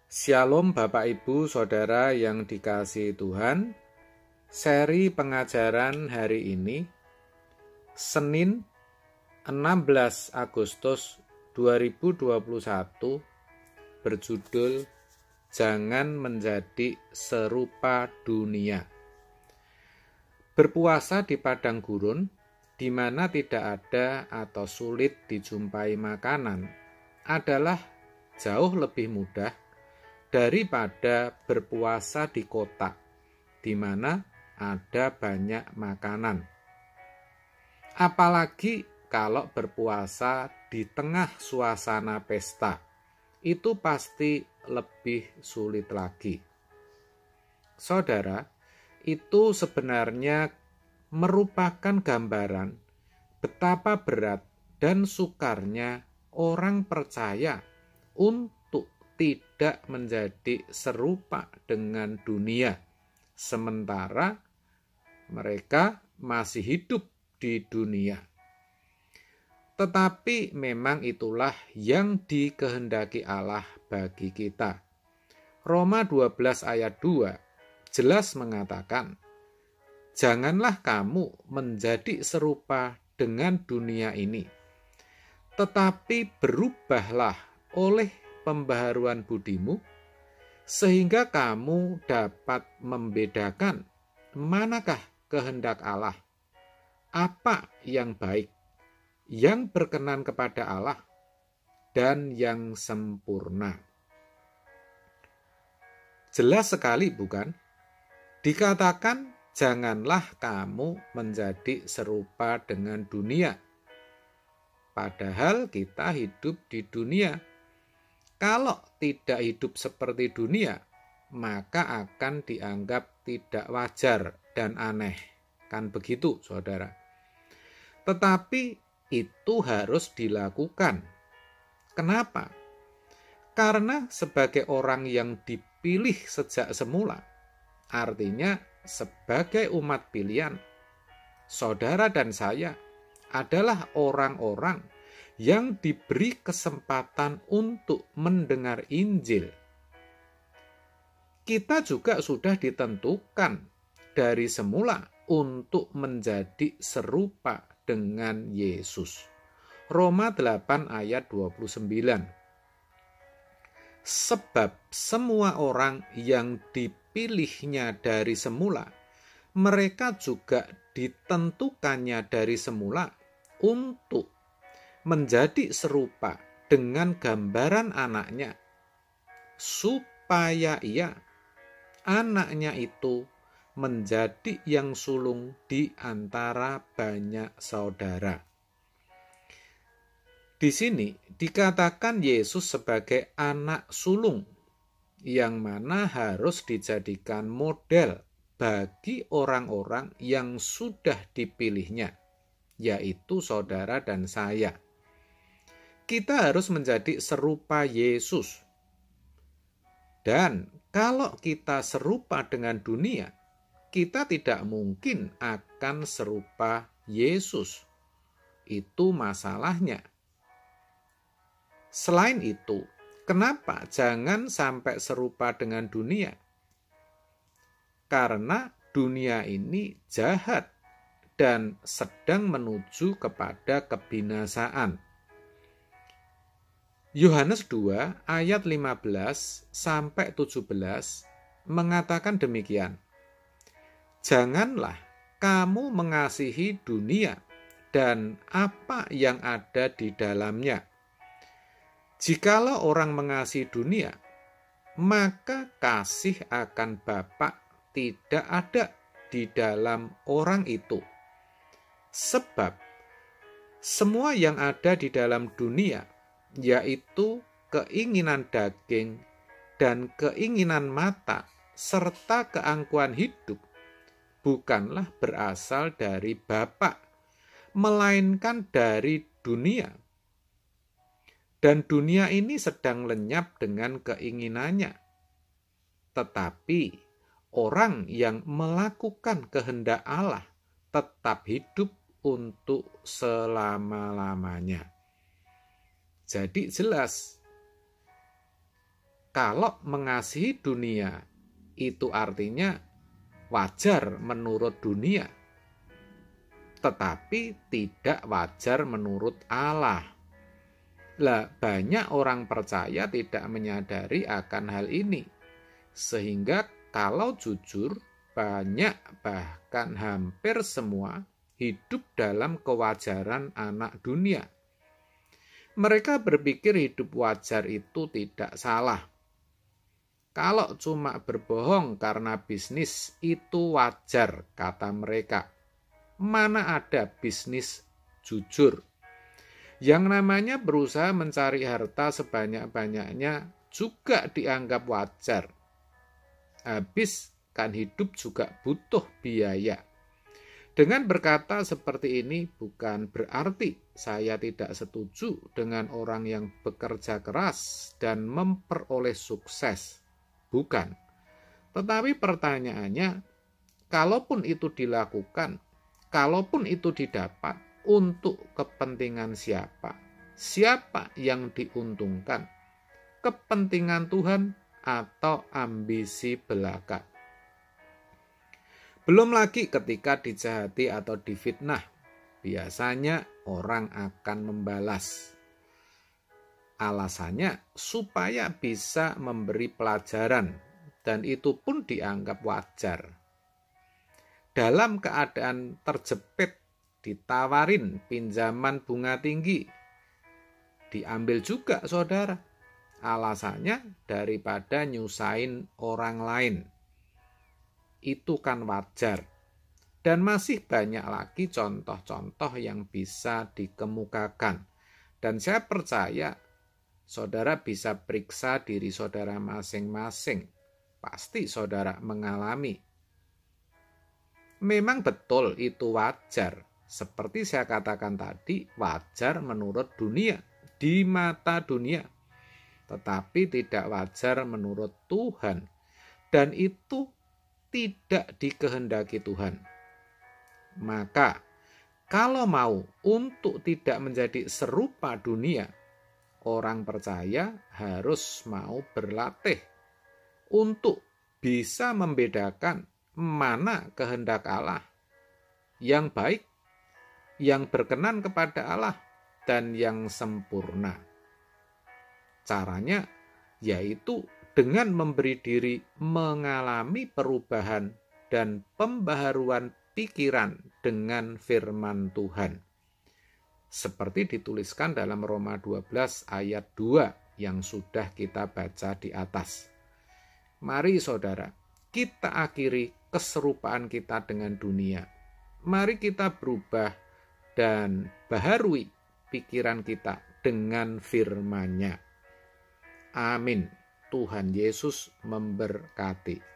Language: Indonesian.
Shalom Bapak Ibu Saudara yang dikasihi Tuhan. Seri pengajaran hari ini Senin 16 Agustus 2021 berjudul Jangan Menjadi Serupa Dunia. Berpuasa di padang gurun di mana tidak ada atau sulit dijumpai makanan adalah jauh lebih mudah daripada berpuasa di kota, di mana ada banyak makanan. Apalagi kalau berpuasa di tengah suasana pesta, itu pasti lebih sulit lagi. Saudara, itu sebenarnya merupakan gambaran betapa berat dan sukarnya orang percaya untuk tidak menjadi serupa dengan dunia, sementara mereka masih hidup di dunia. Tetapi memang itulah yang dikehendaki Allah bagi kita. Roma 12 ayat 2 jelas mengatakan, janganlah kamu menjadi serupa dengan dunia ini, tetapi berubahlah oleh pembaharuan budimu, sehingga kamu dapat membedakan manakah kehendak Allah, apa yang baik, yang berkenan kepada Allah, dan yang sempurna. Jelas sekali bukan? Dikatakan, janganlah kamu menjadi serupa dengan dunia. Padahal kita hidup di dunia. Kalau tidak hidup seperti dunia, maka akan dianggap tidak wajar dan aneh. Kan begitu, saudara? Tetapi itu harus dilakukan. Kenapa? Karena sebagai orang yang dipilih sejak semula, artinya sebagai umat pilihan, saudara dan saya adalah orang-orang yang diberi kesempatan untuk mendengar Injil. Kita juga sudah ditentukan dari semula untuk menjadi serupa dengan Yesus. Roma 8 ayat 29. Sebab semua orang yang dipilihnya dari semula, mereka juga ditentukannya dari semula untuk menjadi serupa dengan gambaran anaknya, supaya ia, anaknya itu, menjadi yang sulung di antara banyak saudara. Di sini dikatakan Yesus sebagai anak sulung, yang mana harus dijadikan model bagi orang-orang yang sudah dipilihnya, yaitu saudara dan saya. Kita harus menjadi serupa Yesus. Dan kalau kita serupa dengan dunia, kita tidak mungkin akan serupa Yesus. Itu masalahnya. Selain itu, kenapa jangan sampai serupa dengan dunia? Karena dunia ini jahat dan sedang menuju kepada kebinasaan. Yohanes 2 ayat 15 sampai 17 mengatakan demikian. Janganlah kamu mengasihi dunia dan apa yang ada di dalamnya. Jikalau orang mengasihi dunia, maka kasih akan Bapa tidak ada di dalam orang itu. Sebab semua yang ada di dalam dunia, yaitu keinginan daging dan keinginan mata, serta keangkuhan hidup, bukanlah berasal dari Bapa, melainkan dari dunia. Dan dunia ini sedang lenyap dengan keinginannya. Tetapi orang yang melakukan kehendak Allah tetap hidup untuk selama-lamanya. Jadi jelas, kalau mengasihi dunia itu artinya wajar menurut dunia, tetapi tidak wajar menurut Allah. Lah, banyak orang percaya tidak menyadari akan hal ini, sehingga kalau jujur, banyak bahkan hampir semua hidup dalam kewajaran anak dunia. Mereka berpikir hidup wajar itu tidak salah. Kalau cuma berbohong karena bisnis itu wajar, kata mereka. Mana ada bisnis jujur? Yang namanya berusaha mencari harta sebanyak-banyaknya juga dianggap wajar. Habis kan hidup juga butuh biaya. Dengan berkata seperti ini bukan berarti saya tidak setuju dengan orang yang bekerja keras dan memperoleh sukses. Bukan. Tetapi pertanyaannya, kalaupun itu dilakukan, kalaupun itu didapat, untuk kepentingan siapa? Siapa yang diuntungkan? Kepentingan Tuhan atau ambisi belaka? Belum lagi ketika dijahati atau difitnah, biasanya orang akan membalas. Alasannya supaya bisa memberi pelajaran, dan itu pun dianggap wajar. Dalam keadaan terjepit, ditawarin pinjaman bunga tinggi, diambil juga saudara. Alasannya daripada nyusahin orang lain. Itu kan wajar. Dan masih banyak lagi contoh-contoh yang bisa dikemukakan. Dan saya percaya saudara bisa periksa diri saudara masing-masing. Pasti saudara mengalami. Memang betul itu wajar. Seperti saya katakan tadi, wajar menurut dunia, di mata dunia. Tetapi tidak wajar menurut Tuhan. Dan itu tidak dikehendaki Tuhan. Maka, kalau mau untuk tidak menjadi serupa dunia, orang percaya harus mau berlatih untuk bisa membedakan mana kehendak Allah yang baik, yang berkenan kepada Allah, dan yang sempurna. Caranya yaitu dengan memberi diri mengalami perubahan dan pembaharuan pikiran dengan firman Tuhan. Seperti dituliskan dalam Roma 12 ayat 2 yang sudah kita baca di atas. Mari saudara, kita akhiri keserupaan kita dengan dunia. Mari kita berubah dan baharui pikiran kita dengan firman-Nya. Amin. Tuhan Yesus memberkati.